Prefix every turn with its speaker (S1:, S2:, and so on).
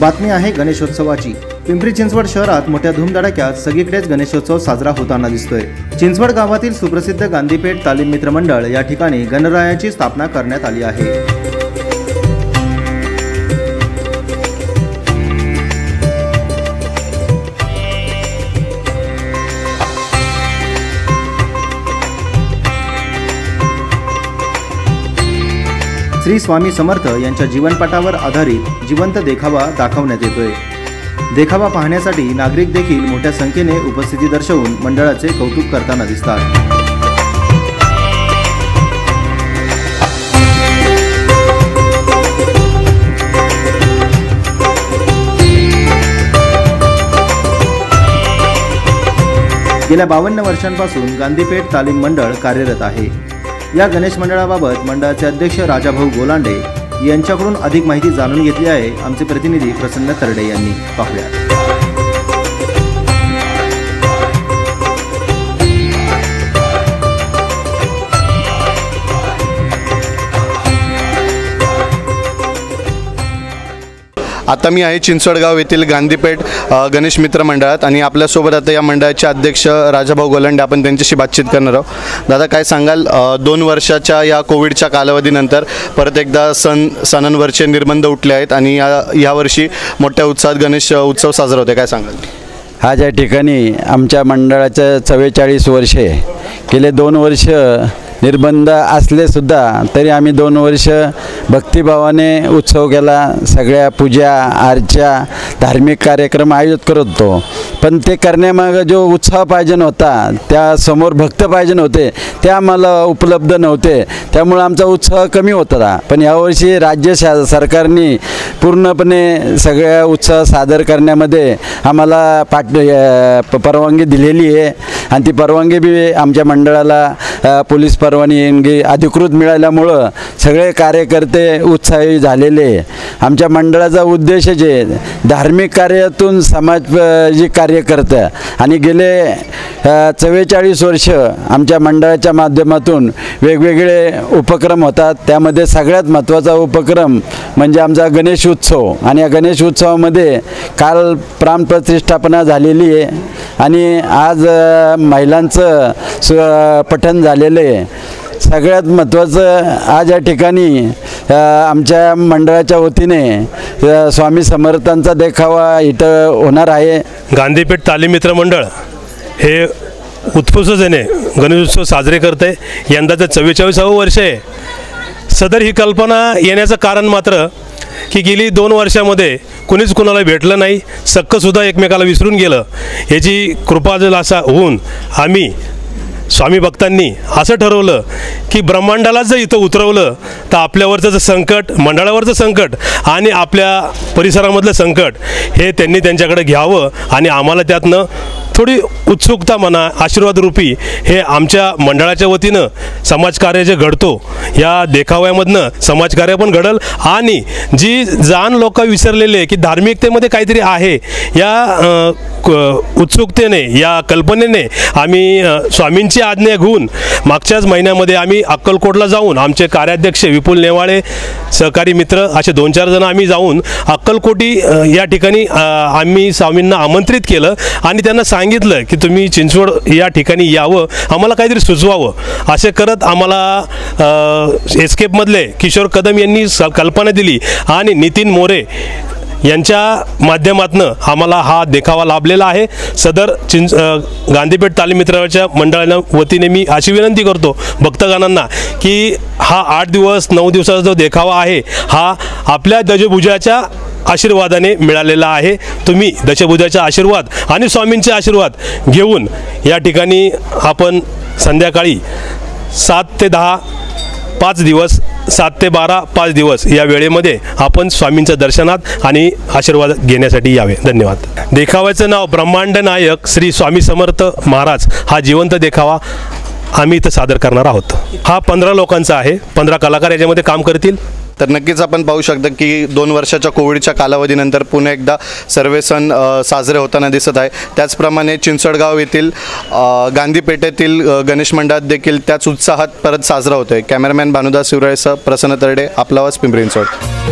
S1: बातमी आहे गणेशोत्सवाची। पिंपरी चिंचवड शहरात मोठ्या धूमधडाक्यात सगळीकडेच गणेशोत्सव साजरा होताना दिसतोय। चिंचवड गावातील सुप्रसिद्ध गांधीपेठ तालीम मित्र मंडळ या ठिकाणी गणरायाची स्थापना करण्यात आली आहे। श्री स्वामी समर्थ यांच्या जीवनपटावर आधारित जिवंत देखावा दाखवण्यात येतोय। देखावा पाहण्यासाठी नागरिक देखील मोठ्या संख्येने उपस्थिती दर्शवून मंडळाचे कौतुक करताना दिसतात। गेल्या 52 वर्षांपासून गांधीपेठ तालीम मंडळ कार्यरत आहे। या गणेश मंडळाबाबत मंडळाचे अध्यक्ष राजाभाऊ गोलांडे यांच्याकडून अधिक माहिती जाणून घेतली आहे। आमचे प्रतिनिधी प्रसन्न तरडे यांनी पाहुयात।
S2: आता मी आहे चिंचवडगाव येथील गांधीपेठ गणेश मित्र मंडळात आणि आपल्यासोबत आता या मंडळाचे अध्यक्ष राजाभाऊ गोलांडे, आपण त्यांच्याशी बातचीत करणार आहोत। दादा, काय सांगाल, 2 वर्षाच्या या कोविडच्या कालावधीनंतर परत एकदा सणांवरचे निर्बंध उठले आहेत आणि यावर्षी मोठ्या उत्साहात गणेश उत्सव साजरा होते, काय सांगाल?
S3: आज या ठिकाणी आमच्या मंडळाचं 44 वर्षे, गेले 2 वर्ष निर्बंध असले सुद्धा तरी आम्ही 2 वर्ष भक्तिभावाने उत्सव केला। सगळ्या पूजा अर्चा धार्मिक कार्यक्रम आयोजित करत होतो, पण ते करण्यामागे जो उत्साह पाहिजे होता, त्या समोर भक्त पाहिजे होते, ते आम्हाला उपलब्ध नव्हते, त्यामुळे आमचा उत्साह कमी होता। पण यावर्षी राज्य सरकारने पूर्णपणे सगळ्या उत्साह सादर करण्यामध्ये आम्हाला परवानगी दिलेली आहे आणि ती परवानगी बी आमच्या मंडळाला पोलीस परवानगी अधिकृत मिळाल्यामुळं सगळे कार्यकर्ते उत्साही झालेले। आमच्या मंडळाचा उद्देश जे धार्मिक कार्यातून समाज कार्य करतं आणि गेले 44 वर्ष आमच्या मंडळाच्या माध्यमातून वेगवेगळे उपक्रम होतात। त्यामध्ये सगळ्यात महत्त्वाचा उपक्रम म्हणजे आमचा गणेश उत्सव आणि या गणेश उत्सवामध्ये काल प्राणप्रतिष्ठापना झालेली आहे आणि आज महिलांचं पठण झालेलं आहे। सगळ्यात महत्त्वाचं आज या ठिकाणी आमच्या मंडळाच्या वतीने स्वामी समर्थांचा देखावा इथं होणार आहे।
S4: गांधीपेठ तालीम मित्र मंडळ हे उत्कृष्टतेने गणेशोत्सव साजरे करते। यंदाचं 44वं वर्ष आहे। सदर ही कल्पना येण्याचं कारण मात्र की गेली 2 वर्षामध्ये कुणीच कुणाला भेटलं नाही, सक्कसुद्धा एकमेकाला विसरून गेलं। याची कृपा जर असा होऊन आम्ही स्वामी भक्तांनी असं ठरवलं की ब्रह्मांडाला जर इथं उतरवलं तर आपल्यावरचं संकट, मंडळावरचं संकट आणि आपल्या परिसरामधलं संकट हे त्यांनी त्यांच्याकडे घ्यावं आणि आम्हाला त्यातनं थोडी उत्सुकता म्हणा, आशीर्वाद रूपी हे आमच्या मंडळाच्या वतीनं समाजकार्य जे घडतो या देखाव्यामधनं समाजकार्य पण घडल आणि जी जाण लोक विसरलेले की धार्मिकतेमध्ये काहीतरी आहे या उत्सुकतेने, या कल्पनेने आम्ही स्वामींची आज्ञा घेऊन मागच्याच महिन्यामध्ये आम्ही अक्कलकोटला जाऊन आमचे कार्याध्यक्ष विपुल नेवाळे, सहकारी मित्र असे 2-4 जण आम्ही जाऊन अक्कलकोटी या ठिकाणी आम्ही स्वामींना आमंत्रित केलं आणि त्यांना सांगितलं की तुम्ही चिंचवड या ठिकाणी यावं, आम्हाला काहीतरी सुचवावं। असे करत आम्हाला एस्केपमधले किशोर कदम यांनी कल्पना दिली आणि नितीन मोरे यांच्या माध्यमातून आम्हाला हा देखावा लाभलेला आहे। सदर गांधीपेठ तालीम मित्राच्या मंडळाच्या वतीने मी अशी विनंती करतो भक्तगणांना की हा 8 दिवस 9 दिवसाचा जो देखावा आहे हा आपल्या दशभुजाच्या आशीर्वादाने मिळालेला आहे। तुम्ही दशभुजाचा आशीर्वाद आणि स्वामींचे आशीर्वाद घेऊन या ठिकाणी आपण संध्याकाळी 7 ते 10 5 दिवस, 7 ते 12 5 दिवस या वेळेमध्ये आपण स्वामींच्या दर्शनात आणि आशीर्वाद घेण्यासाठी यावे। धन्यवाद। देखाव्याचं नाव ब्रह्मांड नायक श्री स्वामी समर्थ महाराज हा जिवंत देखावा आम्ही इथं सादर करणार आहोत। हा 15 लोकांचा आहे, 15 कलाकार याच्यामध्ये काम करतील।
S2: तर नक्कीच आपण पाहू शकता की 2 वर्षाच्या कोविडच्या कालावधीनंतर पुन्हा एकदा सर्व सण साजरे होताना दिसत आहे। त्याचप्रमाणे चिंचवडगाव येथील गांधीपेठेतील गणेश मंडळात देखील त्याच उत्साहात परत साजरा होतोय। कॅमेरामॅन भानुदास शिवराळेसह प्रसन्न तरडे, आपला आवाज, पिंपरी चिंचवड।